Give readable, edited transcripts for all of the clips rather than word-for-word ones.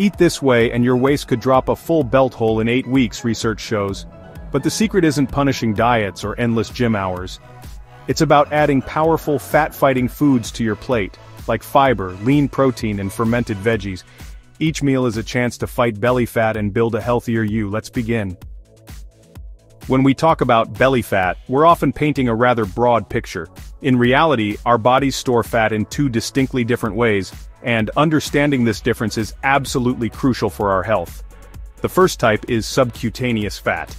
Eat this way and your waist could drop a full belt hole in 8 weeks, research shows. But the secret isn't punishing diets or endless gym hours. It's about adding powerful fat-fighting foods to your plate, like fiber, lean protein, and fermented veggies. Each meal is a chance to fight belly fat and build a healthier you. Let's begin. When we talk about belly fat, we're often painting a rather broad picture. In reality, our bodies store fat in 2 distinctly different ways, and understanding this difference is absolutely crucial for our health. The first type is subcutaneous fat.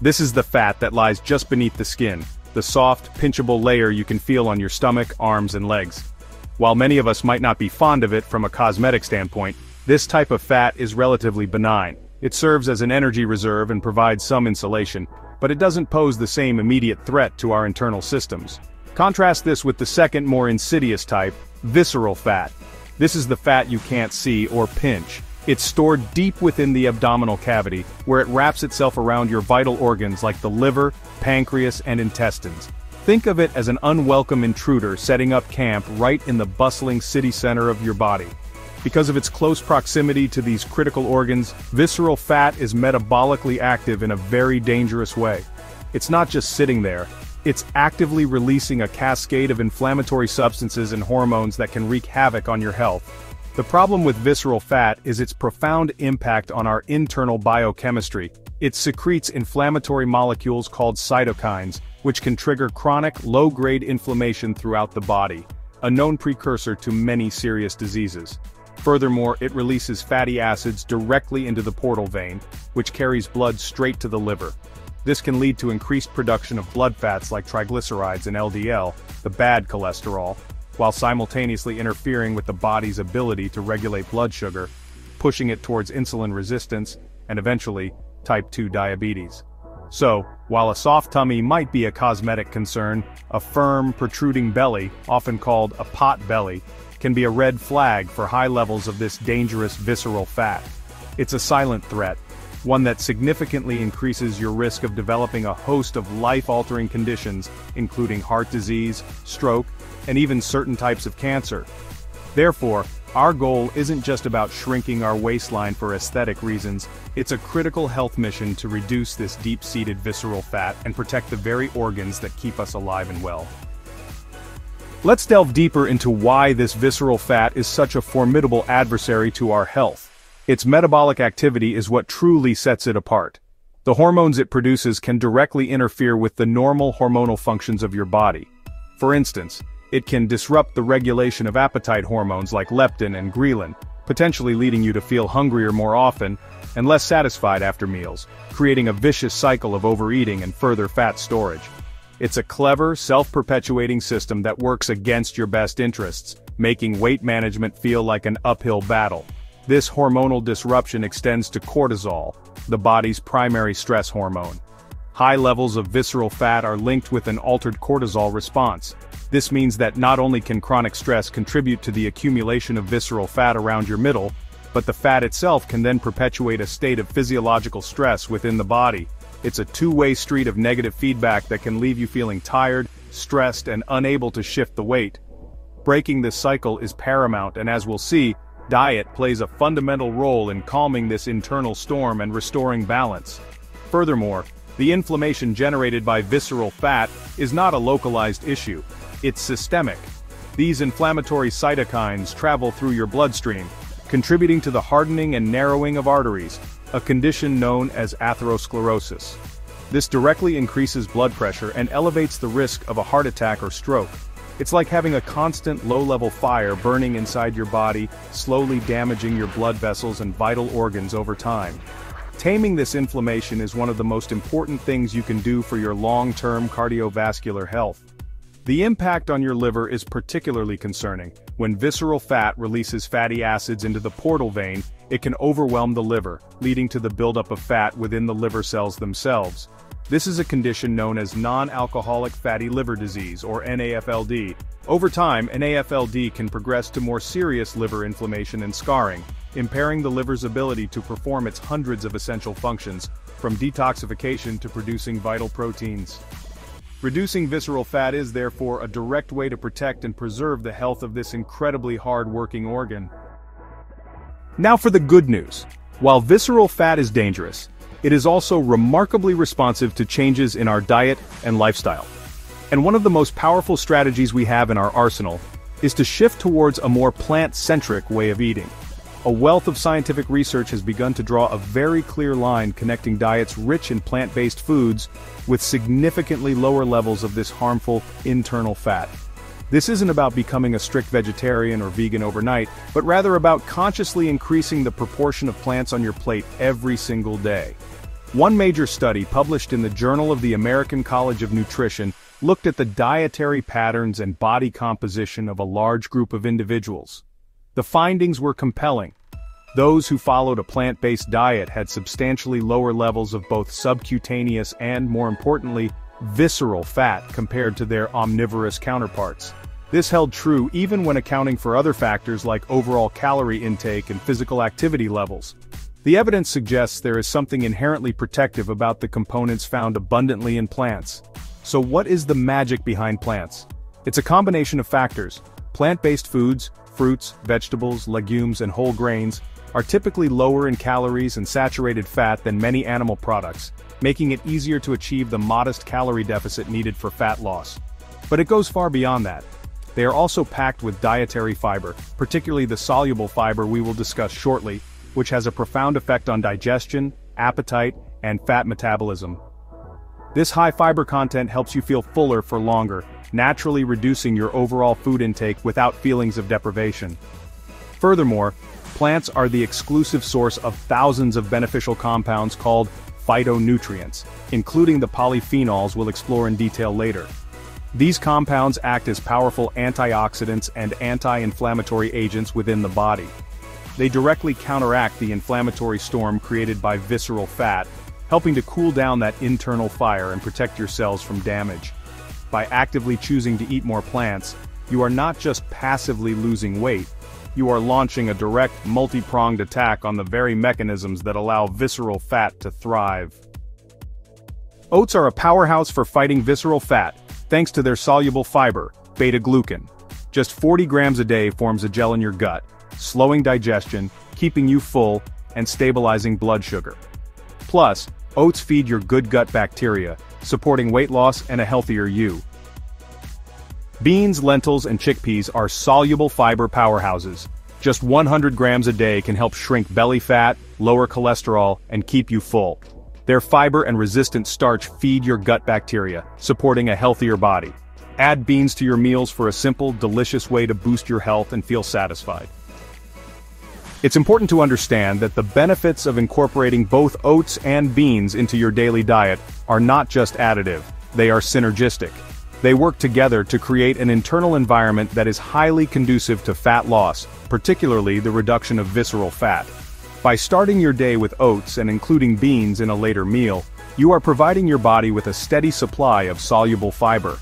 This is the fat that lies just beneath the skin, the soft, pinchable layer you can feel on your stomach, arms, and legs. While many of us might not be fond of it from a cosmetic standpoint, this type of fat is relatively benign. It serves as an energy reserve and provides some insulation, but it doesn't pose the same immediate threat to our internal systems. Contrast this with the second, more insidious type, visceral fat. This is the fat you can't see or pinch. It's stored deep within the abdominal cavity, where it wraps itself around your vital organs like the liver, pancreas, and intestines. Think of it as an unwelcome intruder setting up camp right in the bustling city center of your body. Because of its close proximity to these critical organs, visceral fat is metabolically active in a very dangerous way. It's not just sitting there, it's actively releasing a cascade of inflammatory substances and hormones that can wreak havoc on your health. The problem with visceral fat is its profound impact on our internal biochemistry. It secretes inflammatory molecules called cytokines, which can trigger chronic, low-grade inflammation throughout the body, a known precursor to many serious diseases. Furthermore, it releases fatty acids directly into the portal vein, which carries blood straight to the liver. This can lead to increased production of blood fats like triglycerides and LDL, the bad cholesterol, while simultaneously interfering with the body's ability to regulate blood sugar, pushing it towards insulin resistance, and eventually, type 2 diabetes. So, while a soft tummy might be a cosmetic concern, a firm, protruding belly, often called a pot belly, can be a red flag for high levels of this dangerous visceral fat. It's a silent threat, one that significantly increases your risk of developing a host of life-altering conditions, including heart disease, stroke, and even certain types of cancer. Therefore, our goal isn't just about shrinking our waistline for aesthetic reasons, it's a critical health mission to reduce this deep-seated visceral fat and protect the very organs that keep us alive and well. Let's delve deeper into why this visceral fat is such a formidable adversary to our health. Its metabolic activity is what truly sets it apart. The hormones it produces can directly interfere with the normal hormonal functions of your body. For instance, it can disrupt the regulation of appetite hormones like leptin and ghrelin, potentially leading you to feel hungrier more often and less satisfied after meals, creating a vicious cycle of overeating and further fat storage. It's a clever, self-perpetuating system that works against your best interests, making weight management feel like an uphill battle. This hormonal disruption extends to cortisol, the body's primary stress hormone. High levels of visceral fat are linked with an altered cortisol response. This means that not only can chronic stress contribute to the accumulation of visceral fat around your middle, but the fat itself can then perpetuate a state of physiological stress within the body. It's a two-way street of negative feedback that can leave you feeling tired, stressed, and unable to shift the weight. Breaking this cycle is paramount, and as we'll see, diet plays a fundamental role in calming this internal storm and restoring balance. Furthermore, the inflammation generated by visceral fat is not a localized issue. It's systemic. These inflammatory cytokines travel through your bloodstream, contributing to the hardening and narrowing of arteries, a condition known as atherosclerosis. This directly increases blood pressure and elevates the risk of a heart attack or stroke. It's like having a constant low-level fire burning inside your body, slowly damaging your blood vessels and vital organs over time. Taming this inflammation is one of the most important things you can do for your long-term cardiovascular health. The impact on your liver is particularly concerning. When visceral fat releases fatty acids into the portal vein, it can overwhelm the liver, leading to the buildup of fat within the liver cells themselves. This is a condition known as non-alcoholic fatty liver disease, or NAFLD. Over time, NAFLD can progress to more serious liver inflammation and scarring, impairing the liver's ability to perform its hundreds of essential functions, from detoxification to producing vital proteins. Reducing visceral fat is therefore a direct way to protect and preserve the health of this incredibly hard-working organ. Now for the good news. While visceral fat is dangerous, it is also remarkably responsive to changes in our diet and lifestyle. And one of the most powerful strategies we have in our arsenal is to shift towards a more plant-centric way of eating. A wealth of scientific research has begun to draw a very clear line connecting diets rich in plant-based foods with significantly lower levels of this harmful internal fat. This isn't about becoming a strict vegetarian or vegan overnight, but rather about consciously increasing the proportion of plants on your plate every single day. One major study published in the Journal of the American College of Nutrition looked at the dietary patterns and body composition of a large group of individuals. The findings were compelling. Those who followed a plant-based diet had substantially lower levels of both subcutaneous and, more importantly, visceral fat compared to their omnivorous counterparts. This held true even when accounting for other factors like overall calorie intake and physical activity levels. The evidence suggests there is something inherently protective about the components found abundantly in plants. So what is the magic behind plants? It's a combination of factors. Plant-based foods, fruits, vegetables, legumes, and whole grains, are typically lower in calories and saturated fat than many animal products, making it easier to achieve the modest calorie deficit needed for fat loss. But it goes far beyond that. They are also packed with dietary fiber, particularly the soluble fiber we will discuss shortly, which has a profound effect on digestion, appetite, and fat metabolism. This high fiber content helps you feel fuller for longer, naturally reducing your overall food intake without feelings of deprivation. Furthermore, plants are the exclusive source of thousands of beneficial compounds called phytonutrients, including the polyphenols we'll explore in detail later. These compounds act as powerful antioxidants and anti-inflammatory agents within the body. They directly counteract the inflammatory storm created by visceral fat, helping to cool down that internal fire and protect your cells from damage. By actively choosing to eat more plants, you are not just passively losing weight, you are launching a direct, multi-pronged attack on the very mechanisms that allow visceral fat to thrive. Oats are a powerhouse for fighting visceral fat, thanks to their soluble fiber, beta-glucan. Just 40 grams a day forms a gel in your gut, slowing digestion, keeping you full, and stabilizing blood sugar. Plus, oats feed your good gut bacteria, supporting weight loss and a healthier you. Beans, lentils, and chickpeas are soluble fiber powerhouses. Just 100 grams a day can help shrink belly fat, lower cholesterol, and keep you full. Their fiber and resistant starch feed your gut bacteria, supporting a healthier body. Add beans to your meals for a simple, delicious way to boost your health and feel satisfied. It's important to understand that the benefits of incorporating both oats and beans into your daily diet are not just additive, they are synergistic. They work together to create an internal environment that is highly conducive to fat loss, particularly the reduction of visceral fat. By starting your day with oats and including beans in a later meal, you are providing your body with a steady supply of soluble fiber.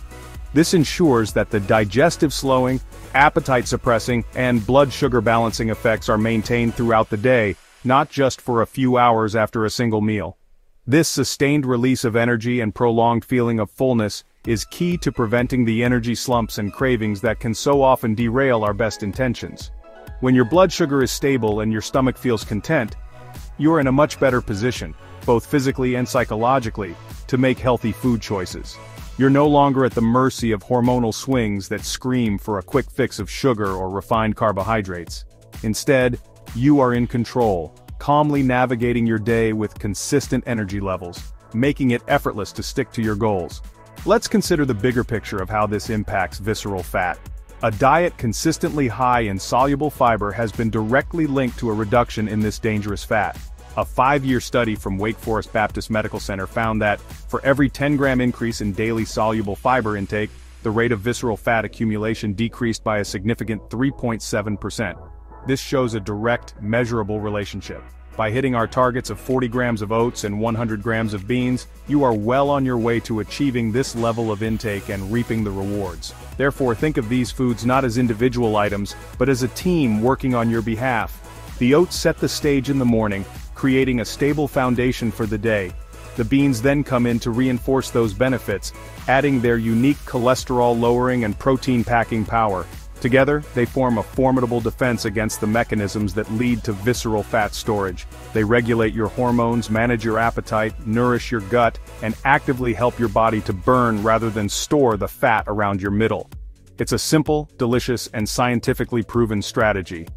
This ensures that the digestive slowing, appetite suppressing, and blood sugar balancing effects are maintained throughout the day, not just for a few hours after a single meal. This sustained release of energy and prolonged feeling of fullness is key to preventing the energy slumps and cravings that can so often derail our best intentions. When your blood sugar is stable and your stomach feels content, you're in a much better position, both physically and psychologically, to make healthy food choices. You're no longer at the mercy of hormonal swings that scream for a quick fix of sugar or refined carbohydrates. Instead, you are in control, calmly navigating your day with consistent energy levels, making it effortless to stick to your goals. Let's consider the bigger picture of how this impacts visceral fat. A diet consistently high in soluble fiber has been directly linked to a reduction in this dangerous fat. A 5-year study from Wake Forest Baptist Medical Center found that, for every 10-gram increase in daily soluble fiber intake, the rate of visceral fat accumulation decreased by a significant 3.7%. This shows a direct, measurable relationship. By hitting our targets of 40 grams of oats and 100 grams of beans, you are well on your way to achieving this level of intake and reaping the rewards. Therefore, think of these foods not as individual items, but as a team working on your behalf. The oats set the stage in the morning, creating a stable foundation for the day. The beans then come in to reinforce those benefits, adding their unique cholesterol-lowering and protein-packing power. Together, they form a formidable defense against the mechanisms that lead to visceral fat storage. They regulate your hormones, manage your appetite, nourish your gut, and actively help your body to burn rather than store the fat around your middle. It's a simple, delicious, and scientifically proven strategy.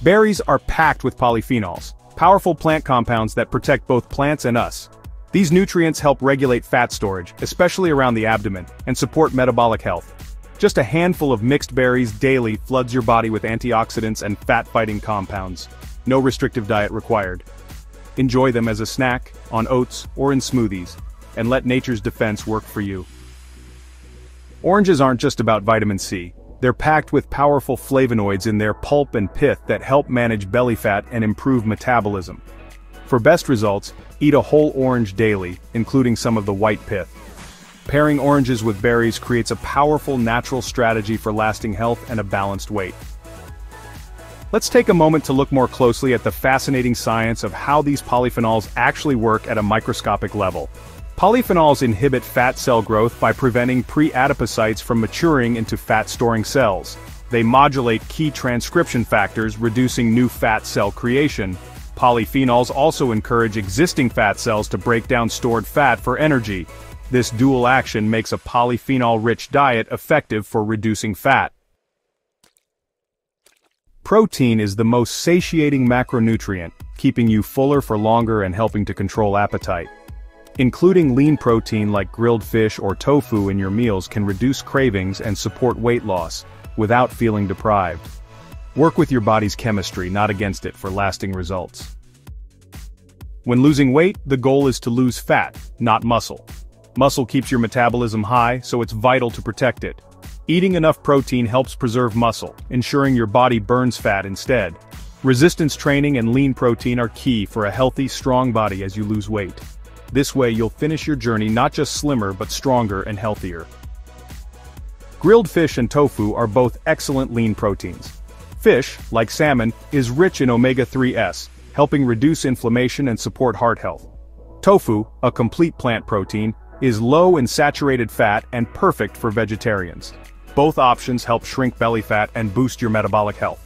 Berries are packed with polyphenols, powerful plant compounds that protect both plants and us. These nutrients help regulate fat storage, especially around the abdomen, and support metabolic health. Just a handful of mixed berries daily floods your body with antioxidants and fat-fighting compounds. No restrictive diet required. Enjoy them as a snack, on oats, or in smoothies, and let nature's defense work for you. Oranges aren't just about vitamin C. They're packed with powerful flavonoids in their pulp and pith that help manage belly fat and improve metabolism. For best results, eat a whole orange daily, including some of the white pith. Pairing oranges with berries creates a powerful natural strategy for lasting health and a balanced weight. Let's take a moment to look more closely at the fascinating science of how these polyphenols actually work at a microscopic level. Polyphenols inhibit fat cell growth by preventing pre-adipocytes from maturing into fat-storing cells. They modulate key transcription factors, reducing new fat cell creation. Polyphenols also encourage existing fat cells to break down stored fat for energy. This dual action makes a polyphenol-rich diet effective for reducing fat. Protein is the most satiating macronutrient, keeping you fuller for longer and helping to control appetite. Including lean protein like grilled fish or tofu in your meals can reduce cravings and support weight loss, without feeling deprived. Work with your body's chemistry, not against it, for lasting results. When losing weight, the goal is to lose fat, not muscle. Muscle keeps your metabolism high, so it's vital to protect it. Eating enough protein helps preserve muscle, ensuring your body burns fat instead. Resistance training and lean protein are key for a healthy, strong body as you lose weight. This way you'll finish your journey not just slimmer but stronger and healthier. Grilled fish and tofu are both excellent lean proteins. Fish, like salmon, is rich in omega-3s, helping reduce inflammation and support heart health. Tofu, a complete plant protein, is low in saturated fat and perfect for vegetarians. Both options help shrink belly fat and boost your metabolic health.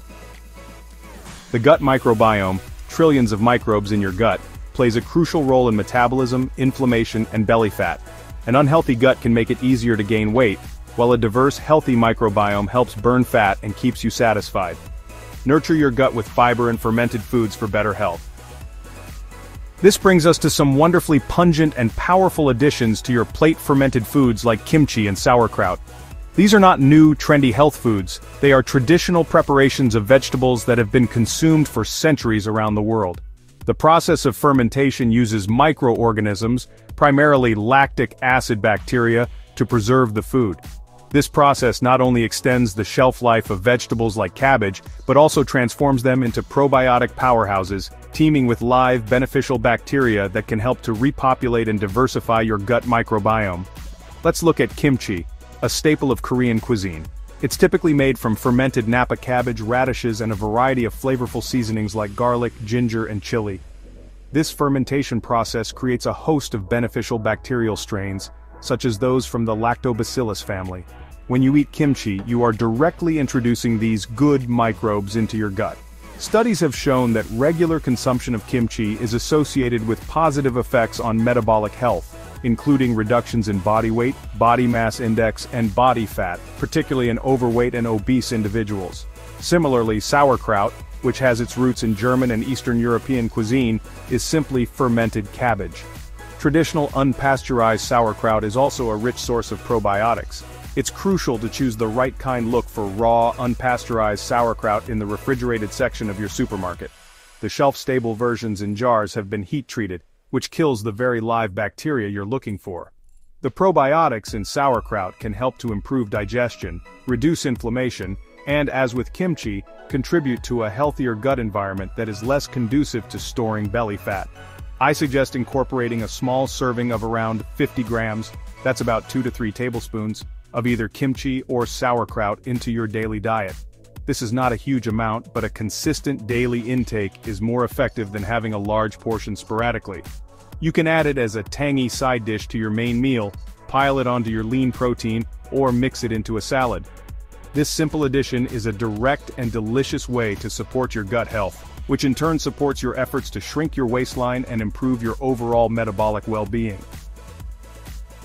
The gut microbiome, trillions of microbes in your gut, plays a crucial role in metabolism, inflammation, and belly fat. An unhealthy gut can make it easier to gain weight, while a diverse, healthy microbiome helps burn fat and keeps you satisfied. Nurture your gut with fiber and fermented foods for better health. This brings us to some wonderfully pungent and powerful additions to your plate: fermented foods like kimchi and sauerkraut. These are not new, trendy health foods. They are traditional preparations of vegetables that have been consumed for centuries around the world. The process of fermentation uses microorganisms, primarily lactic acid bacteria, to preserve the food. This process not only extends the shelf life of vegetables like cabbage, but also transforms them into probiotic powerhouses, teeming with live, beneficial bacteria that can help to repopulate and diversify your gut microbiome. Let's look at kimchi, a staple of Korean cuisine. It's typically made from fermented Napa cabbage, radishes, and a variety of flavorful seasonings like garlic, ginger, and chili. This fermentation process creates a host of beneficial bacterial strains, such as those from the Lactobacillus family. When you eat kimchi, you are directly introducing these good microbes into your gut. Studies have shown that regular consumption of kimchi is associated with positive effects on metabolic health, including reductions in body weight, body mass index, and body fat, particularly in overweight and obese individuals. Similarly, sauerkraut, which has its roots in German and Eastern European cuisine, is simply fermented cabbage. Traditional unpasteurized sauerkraut is also a rich source of probiotics. It's crucial to choose the right kind. Look for raw, unpasteurized sauerkraut in the refrigerated section of your supermarket. The shelf-stable versions in jars have been heat-treated, which kills the very live bacteria you're looking for. The probiotics in sauerkraut can help to improve digestion, reduce inflammation, and, as with kimchi, contribute to a healthier gut environment that is less conducive to storing belly fat. I suggest incorporating a small serving of around 50 grams, that's about 2 to 3 tablespoons, of either kimchi or sauerkraut into your daily diet. This is not a huge amount, but a consistent daily intake is more effective than having a large portion sporadically. You can add it as a tangy side dish to your main meal, pile it onto your lean protein, or mix it into a salad. This simple addition is a direct and delicious way to support your gut health, which in turn supports your efforts to shrink your waistline and improve your overall metabolic well-being.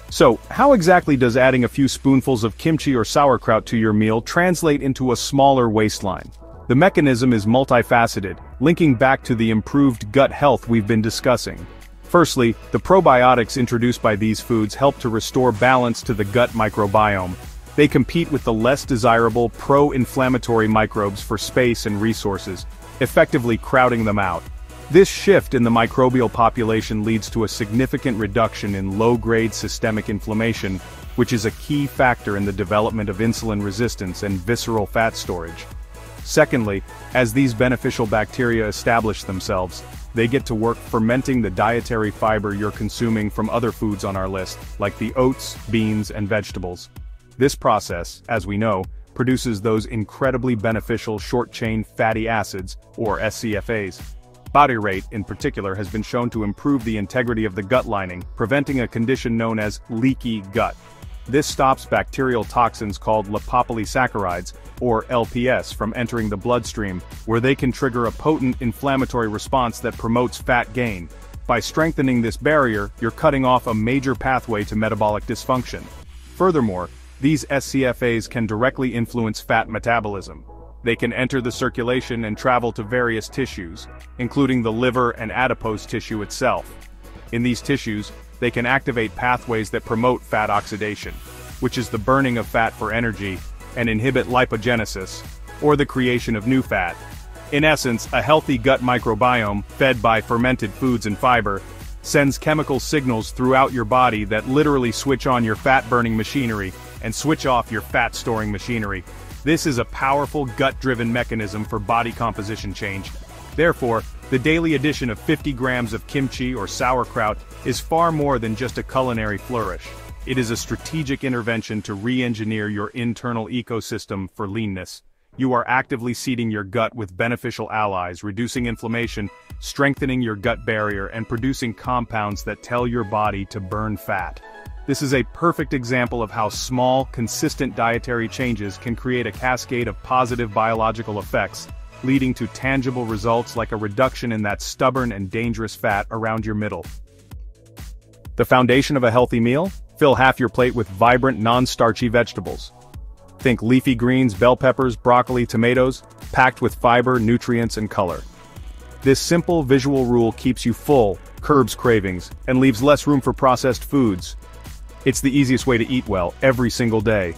So, how exactly does adding a few spoonfuls of kimchi or sauerkraut to your meal translate into a smaller waistline? The mechanism is multifaceted, linking back to the improved gut health we've been discussing. Firstly, the probiotics introduced by these foods help to restore balance to the gut microbiome. They compete with the less desirable pro-inflammatory microbes for space and resources, effectively crowding them out. This shift in the microbial population leads to a significant reduction in low-grade systemic inflammation, which is a key factor in the development of insulin resistance and visceral fat storage. Secondly, as these beneficial bacteria establish themselves, they get to work fermenting the dietary fiber you're consuming from other foods on our list, like the oats, beans, and vegetables. This process, as we know, produces those incredibly beneficial short-chain fatty acids, or SCFAs. Butyrate, in particular, has been shown to improve the integrity of the gut lining, preventing a condition known as leaky gut. This stops bacterial toxins called lipopolysaccharides, or LPS, from entering the bloodstream, where they can trigger a potent inflammatory response that promotes fat gain. By strengthening this barrier, you're cutting off a major pathway to metabolic dysfunction. Furthermore, these SCFAs can directly influence fat metabolism. They can enter the circulation and travel to various tissues, including the liver and adipose tissue itself. In these tissues, they can activate pathways that promote fat oxidation, which is the burning of fat for energy, and inhibit lipogenesis, or the creation of new fat. In essence, a healthy gut microbiome, fed by fermented foods and fiber, sends chemical signals throughout your body that literally switch on your fat-burning machinery and switch off your fat-storing machinery. This is a powerful gut-driven mechanism for body composition change. Therefore, the daily addition of 50 grams of kimchi or sauerkraut is far more than just a culinary flourish. It is a strategic intervention to re-engineer your internal ecosystem for leanness. You are actively seeding your gut with beneficial allies, reducing inflammation, strengthening your gut barrier, and producing compounds that tell your body to burn fat. This is a perfect example of how small, consistent dietary changes can create a cascade of positive biological effects, leading to tangible results like a reduction in that stubborn and dangerous fat around your middle. The foundation of a healthy meal? Fill half your plate with vibrant, non-starchy vegetables. Think leafy greens, bell peppers, broccoli, tomatoes, packed with fiber, nutrients, and color. This simple visual rule keeps you full, curbs cravings, and leaves less room for processed foods. It's the easiest way to eat well, every single day.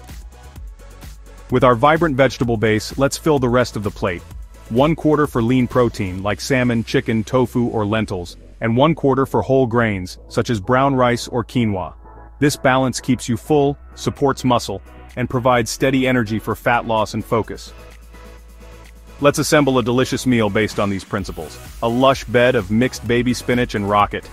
With our vibrant vegetable base, let's fill the rest of the plate. 1/4 for lean protein, like salmon, chicken, tofu, or lentils, and 1/4 for whole grains, such as brown rice or quinoa. This balance keeps you full, supports muscle, and provides steady energy for fat loss and focus. Let's assemble a delicious meal based on these principles. A lush bed of mixed baby spinach and rocket,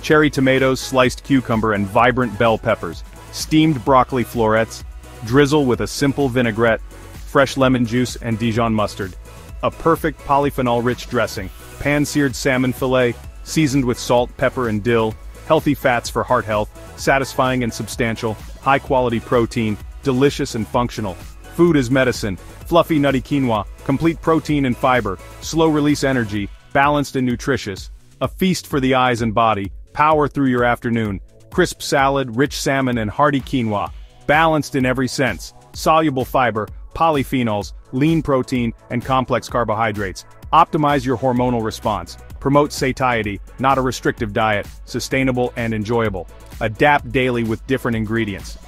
cherry tomatoes, sliced cucumber, and vibrant bell peppers, steamed broccoli florets, drizzle with a simple vinaigrette, fresh lemon juice, and Dijon mustard. A perfect polyphenol-rich dressing, pan-seared salmon fillet, seasoned with salt, pepper, and dill, healthy fats for heart health, satisfying and substantial, high-quality protein, delicious and functional. Food is medicine, fluffy nutty quinoa, complete protein and fiber, slow-release energy, balanced and nutritious. A feast for the eyes and body, power through your afternoon, crisp salad, rich salmon, and hearty quinoa. Balanced in every sense, soluble fiber, polyphenols, lean protein, and complex carbohydrates. Optimize your hormonal response. Promote satiety, not a restrictive diet, sustainable and enjoyable. Adapt daily with different ingredients.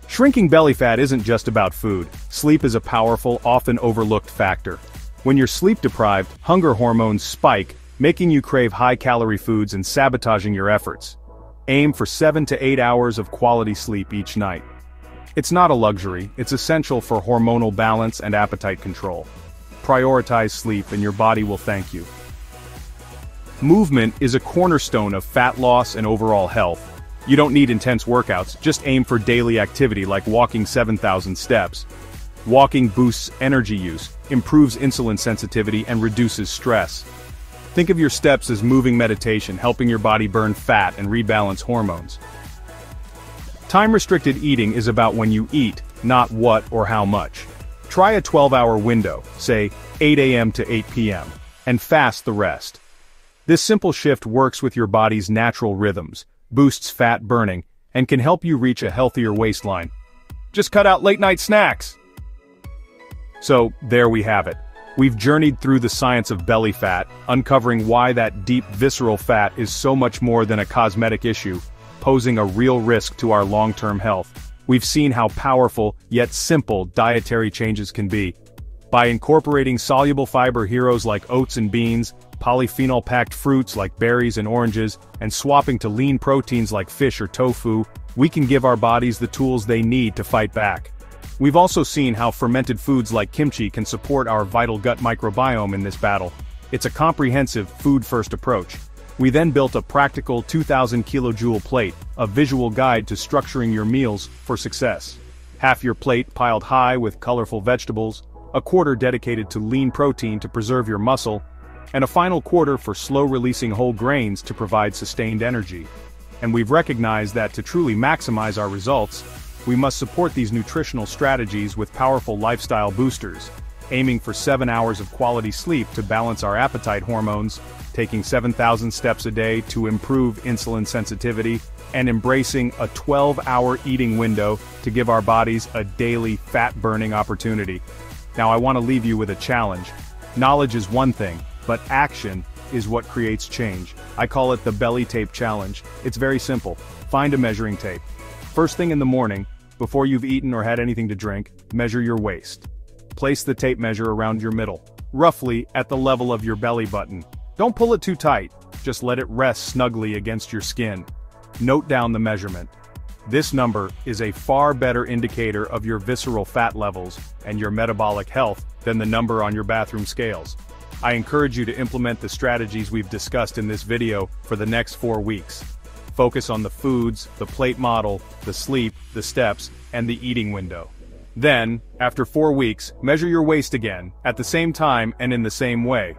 Shrinking belly fat isn't just about food. Sleep is a powerful, often overlooked factor. When you're sleep deprived, hunger hormones spike, making you crave high-calorie foods and sabotaging your efforts. Aim for 7 to 8 hours of quality sleep each night. It's not a luxury, it's essential for hormonal balance and appetite control. Prioritize sleep and your body will thank you. Movement is a cornerstone of fat loss and overall health. You don't need intense workouts, just aim for daily activity like walking 7,000 steps. Walking boosts energy use, improves insulin sensitivity, and reduces stress. Think of your steps as moving meditation, helping your body burn fat and rebalance hormones. Time-restricted eating is about when you eat, not what or how much. Try a 12-hour window, say 8 a.m. to 8 p.m., and fast the rest. This simple shift works with your body's natural rhythms, boosts fat burning, and can help you reach a healthier waistline. Just cut out late-night snacks! So, there we have it. We've journeyed through the science of belly fat, uncovering why that deep visceral fat is so much more than a cosmetic issue, posing a real risk to our long-term health. We've seen how powerful, yet simple, dietary changes can be. By incorporating soluble fiber heroes like oats and beans, polyphenol-packed fruits like berries and oranges, and swapping to lean proteins like fish or tofu, we can give our bodies the tools they need to fight back. We've also seen how fermented foods like kimchi can support our vital gut microbiome in this battle. It's a comprehensive, food-first approach. We then built a practical 2,000 kilojoule plate, a visual guide to structuring your meals for success. Half your plate piled high with colorful vegetables, a quarter dedicated to lean protein to preserve your muscle, and a final quarter for slow-releasing whole grains to provide sustained energy. And we've recognized that to truly maximize our results, we must support these nutritional strategies with powerful lifestyle boosters, aiming for 7 hours of quality sleep to balance our appetite hormones, taking 7,000 steps a day to improve insulin sensitivity, and embracing a 12-hour eating window to give our bodies a daily fat-burning opportunity. Now I want to leave you with a challenge. Knowledge is one thing, but action is what creates change. I call it the belly tape challenge. It's very simple. Find a measuring tape. First thing in the morning, before you've eaten or had anything to drink, measure your waist. Place the tape measure around your middle, roughly at the level of your belly button. Don't pull it too tight, just let it rest snugly against your skin. Note down the measurement. This number is a far better indicator of your visceral fat levels and your metabolic health than the number on your bathroom scales. I encourage you to implement the strategies we've discussed in this video for the next 4 weeks. Focus on the foods, the plate model, the sleep, the steps, and the eating window. Then, after 4 weeks, measure your waist again, at the same time and in the same way.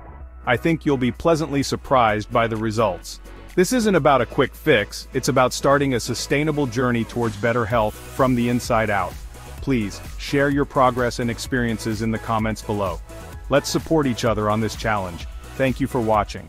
I think you'll be pleasantly surprised by the results. This isn't about a quick fix, it's about starting a sustainable journey towards better health from the inside out. Please, share your progress and experiences in the comments below. Let's support each other on this challenge. Thank you for watching.